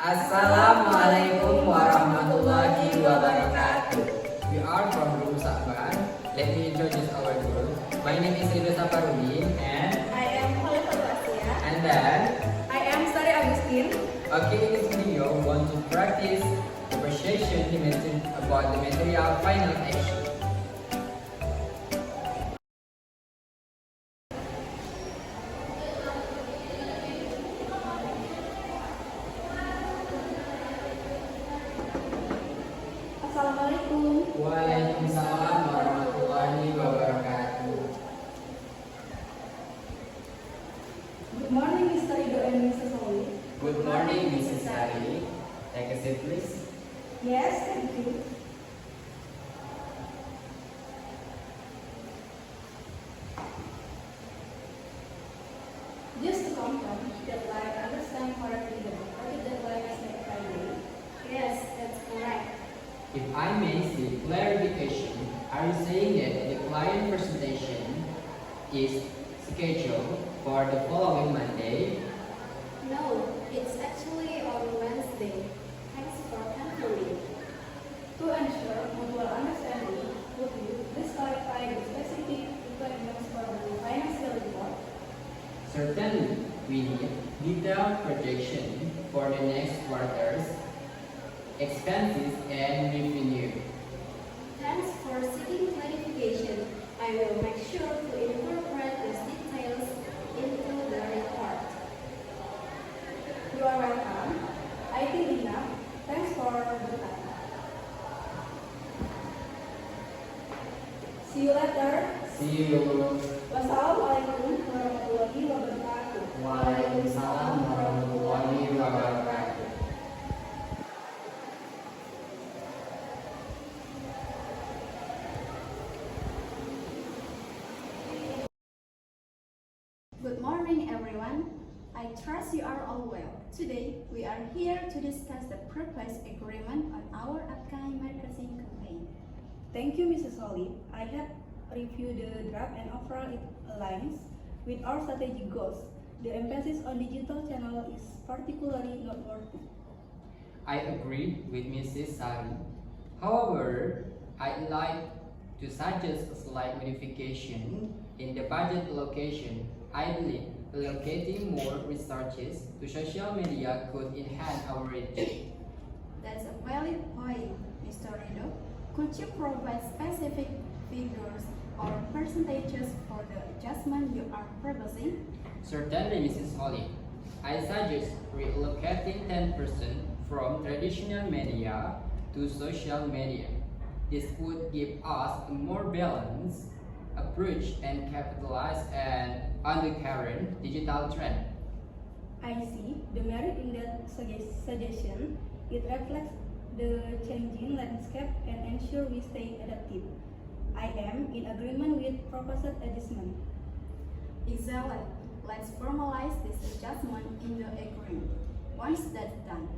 Assalamualaikum warahmatullahi wabarakatuh. We are from Room Sabar. Let me introduce our group. My name is Rido Saparudin and I am Khalifah Asia. and then I am Sari Agustin. okay, in this video we want to practice appreciation about the material final action. Assalamualaikum. Waalaikumsalam warahmatullahi wabarakatuh. Good morning, Mr. Rido and Mrs. Holly. Good morning, Mrs. Sari. Take a seat, please. Yes, thank you. Just to confirm that I understand correctly the project deadline is next Friday. Yes, that's correct. If I may seek clarification, are you saying that the client presentation is scheduled for the following Monday? No, it's actually on Wednesday. Thanks for confirming. To ensure mutual understanding, would you please clarify the specific requirements for the financial report? Certainly, we need detailed projection for the next quarter's expenses and revenue. Thanks for seeking clarification. I will make sure to incorporate these details into the report. You are welcome. I think enough. Thanks for the time. See you later. See you. Wassalamualaikum warahmatullahi wabarakatuh. Waalaikumsalam warahmatullahi wabarakatuh. Good morning, everyone. I trust you are all well. Today, we are here to discuss the proposed agreement on our upcoming marketing campaign. Thank you, Mrs. Holly. I have reviewed the draft and overall it aligns with our strategic goals. The emphasis on digital channel is particularly noteworthy. I agree with Mrs. Sari. However, I'd like to suggest a slight modification in the budget allocation. I believe allocating more resources to social media could enhance our reach. That's a valid point, Mr. Rido. Could you provide specific figures or percentages for the adjustment you are proposing? Certainly, Mrs. Holly. I suggest reallocating 10% from traditional media to social media. This would give us a more balanced approach and capitalize on the current digital trend. I see the merit in that suggestion. It reflects the changing landscape and ensure we stay adaptive. I am in agreement with proposed adjustment. Excellent. Let's formalize this adjustment in the agreement. Once that's done,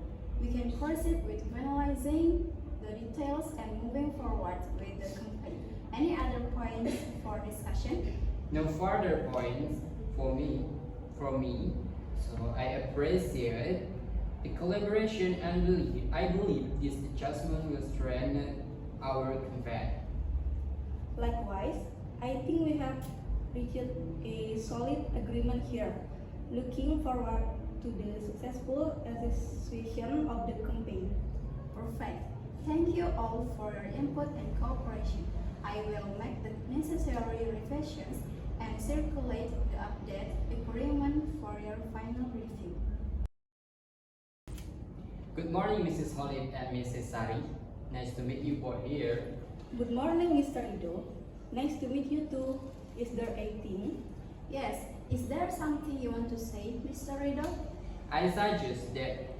we can proceed with finalizing the details and moving forward with the campaign. Any other points for discussion? No further points from me. So I appreciate the collaboration and I believe this adjustment will strengthen our campaign. Likewise, I think we have reached a solid agreement here. Looking forward to the successful execution of the campaign. Perfect. Thank you all for your input and cooperation. I will make the necessary revisions and circulate the update agreement for your final review. Good morning, Mrs. Holly and Mrs. Sari. Nice to meet you both here. Good morning, Mr. Ido. Nice to meet you too. Is there anything? Yes, is there something you want to say, Mr. Rido? I suggest that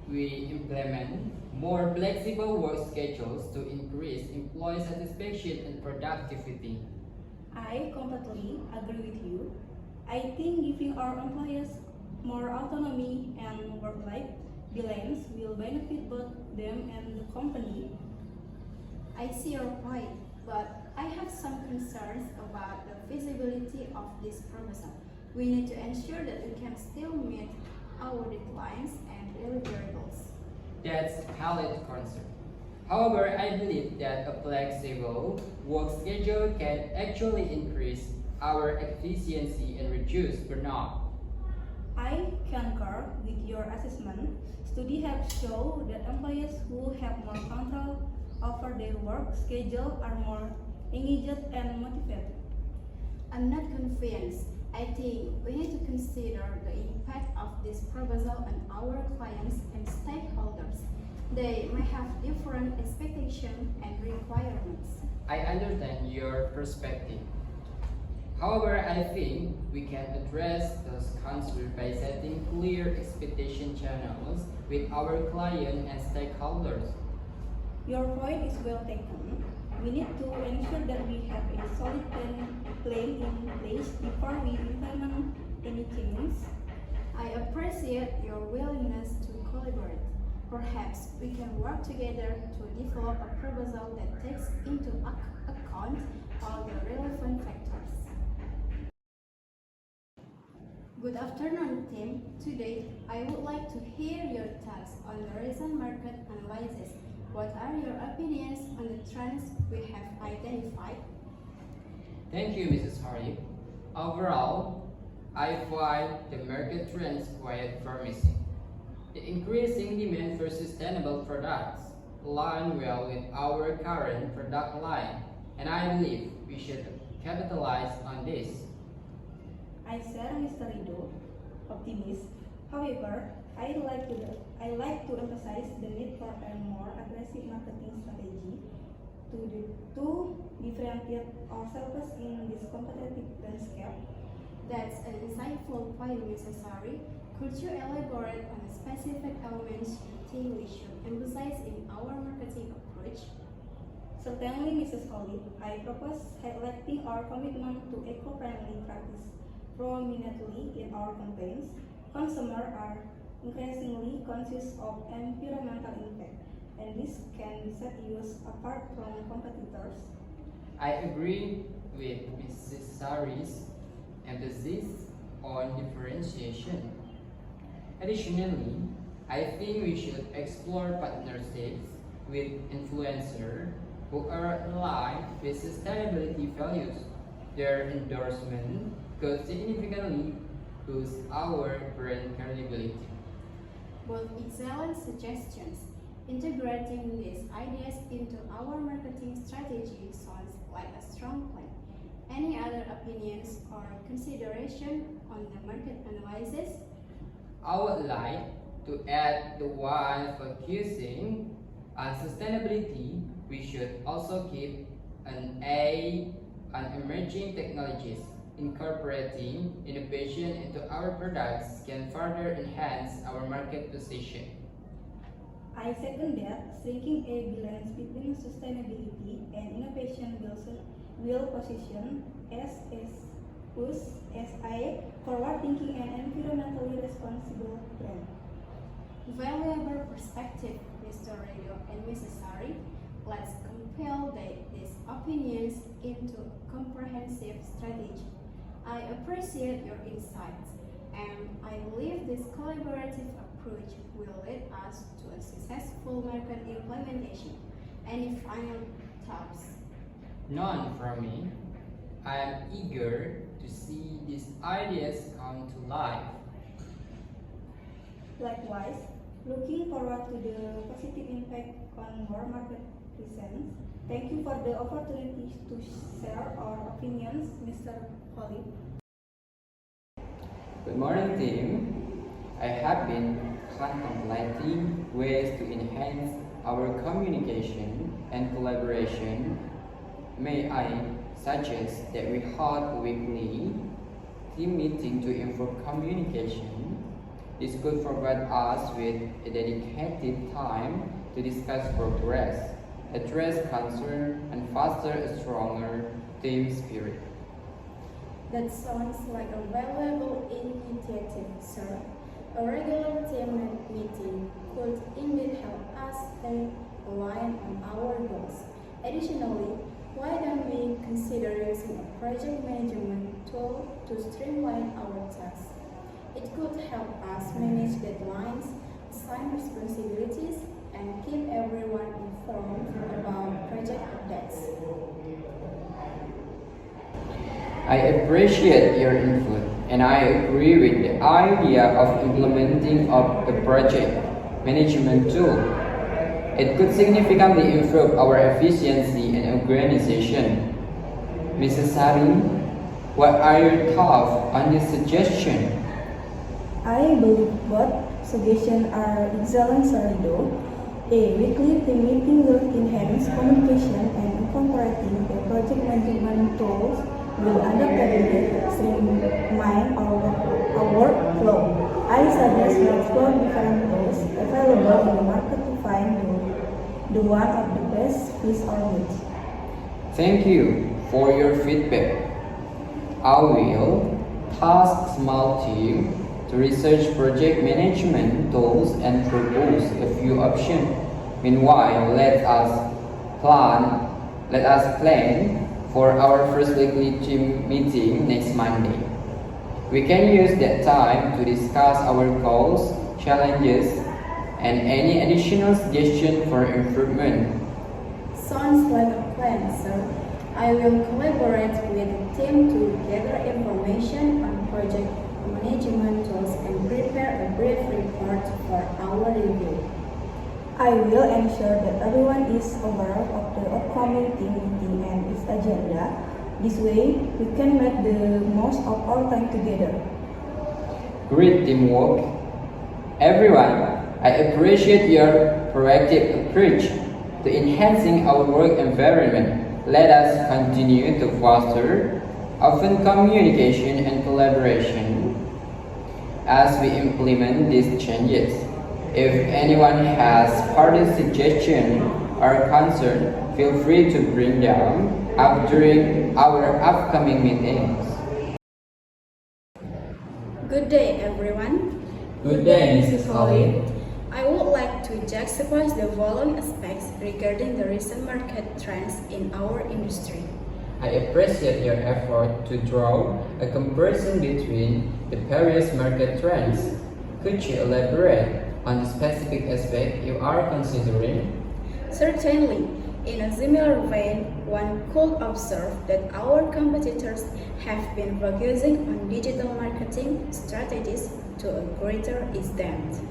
we implement more flexible work schedules to increase employee satisfaction and productivity. I completely agree with you. I think giving our employees more autonomy and work-life balance will benefit both them and the company. I see your point, but I have some concerns about the feasibility of this proposal. We need to ensure that we can still meet our deadlines and deliverables. That's valid concern. However, I believe that a flexible work schedule can actually increase our efficiency and reduce burnout. I concur with your assessment. Studies have shown that employees who have more control over their work schedule are more engaged and motivated. I'm not convinced. I think we need to consider the impact of this proposal on our clients and stakeholders. They may have different expectations and requirements. I understand your perspective. However, I think we can address those concerns by setting clear expectation channels with our client and stakeholders. Your point is well taken. We need to ensure that we have a solid plan in place before we implement any changes. I appreciate your willingness to collaborate. Perhaps we can work together to develop a proposal that takes into account all the relevant factors. Good afternoon, team. Today, I would like to hear your thoughts on the recent market analysis. What are your opinions on the trends we have identified? Thank you, Mrs. Hardy. Overall, I find the market trends quite promising. The increasing demand for sustainable products align well with our current product line, and I believe we should capitalize on this. I share Mr. Rido, optimist. However, I like to emphasize the need for a more aggressive marketing strategy to differentiate ourselves in this competitive landscape. That's an insightful point, Mrs. Sari. Could you elaborate on the specific elements you think we should emphasize in our marketing approach? Certainly, Mrs. Holly, I propose highlighting our commitment to eco-friendly practice prominently in our campaigns. Consumers are increasingly conscious of environmental impact, and this can set us apart from competitors. I agree with Mrs. Sari's emphasis on differentiation. Additionally, I think we should explore partnerships with influencers who are aligned with sustainability values. Their endorsement could significantly boost our brand credibility. Both excellent suggestions. Integrating these ideas into our marketing strategy sounds like a strong plan. Any other opinions or consideration on the market analysis? I would like to add the while focusing on sustainability, we should also keep an eye on emerging technologies. Incorporating innovation into our products can further enhance our market position. I second that striking a balance between sustainability and innovation will position us as a forward-thinking and environmentally responsible brand. Valuable perspective, Mr. Radio and Mrs. Sari. Let's compile these opinions into a comprehensive strategy. I appreciate your insights, and I believe this collaborative approach will lead us to a successful market implementation. Any final thoughts? None from me. I am eager to see these ideas come to life. Likewise, looking forward to the positive impact on more market presence. Thank you for the opportunity to share our opinions, Mr. Holly. Good morning, team. I have been contemplating ways to enhance our communication and collaboration. May I suggest that we hold a weekly team meeting to improve communication. This could provide us with a dedicated time to discuss progress, address concern, and foster a stronger team spirit. That sounds like a valuable initiative, sir. A regular team meeting could indeed help us stay aligned on our goals. Additionally, why don't we consider using a project management tool to streamline our tasks? It could help us manage deadlines, assign responsibilities, I appreciate your input and I agree with the idea of implementing of a project management tool. It could significantly improve our efficiency and organization. Mrs. Sari, what are your thoughts on this suggestion? I believe both suggestions are excellent, Sarido. A weekly team meeting will enhance communication and incorporating the project management tools will undoubtedly streamline our workflow. I suggest we explore different tools available in the market to find the one of the best fits our needs. Thank you for your feedback. I will task small team to research project management tools and propose a few options. Meanwhile, let us plan for our first weekly team meeting next Monday. We can use that time to discuss our goals, challenges, and any additional suggestions for improvement. Sounds like a plan, sir. I will collaborate with the team to gather information on project management tools and prepare a brief report for our review. I will ensure that everyone is aware of the upcoming team meeting and its agenda. This way, we can make the most of our time together. Great teamwork. Everyone, I appreciate your proactive approach to enhancing our work environment. Let us continue to foster open communication and collaboration as we implement these changes. If anyone has further suggestions or concern, feel free to bring them up during our upcoming meetings. Good day, everyone. Good day, Mrs. Holly. I would like to juxtapose the following aspects regarding the recent market trends in our industry. I appreciate your effort to draw a comparison between the various market trends. Could you elaborate on the specific aspect you are considering? Certainly, in a similar vein, one could observe that our competitors have been focusing on digital marketing strategies to a greater extent.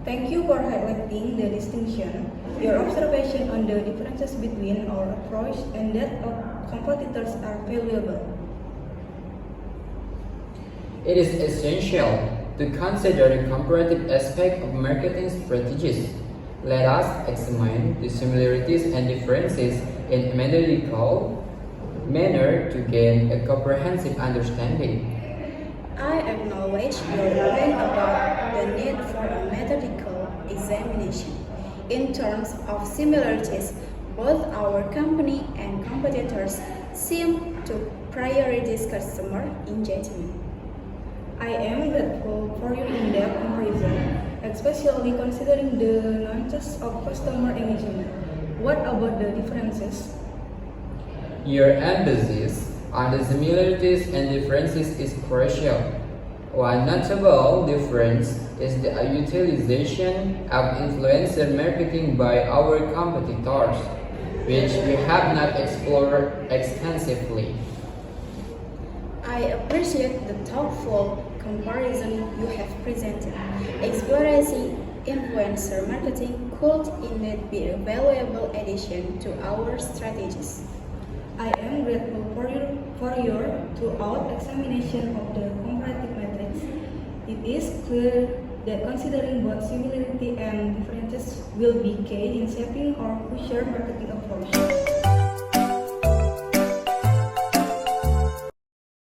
Thank you for highlighting the distinction. Your observation on the differences between our approach and that of competitors are valuable. It is essential to consider the comparative aspect of marketing strategies. Let us examine the similarities and differences in a methodical manner to gain a comprehensive understanding. I acknowledge your point about the need for a methodical examination. In terms of similarities, both our company and competitors seem to prioritize customer engagement. I am grateful for your in-depth comparison, especially considering the nuances of customer engagement. What about the differences? Your emphasis on the similarities and differences is crucial. One notable difference is the utilization of influencer marketing by our competitors, which we have not explored extensively. I appreciate the thoughtful comparison you have presented. Exploring influencer marketing could indeed be a valuable addition to our strategies. I am grateful for your thorough examination of the comparative metrics. It is clear that considering both similarity and differences will be key in shaping our future marketing approach.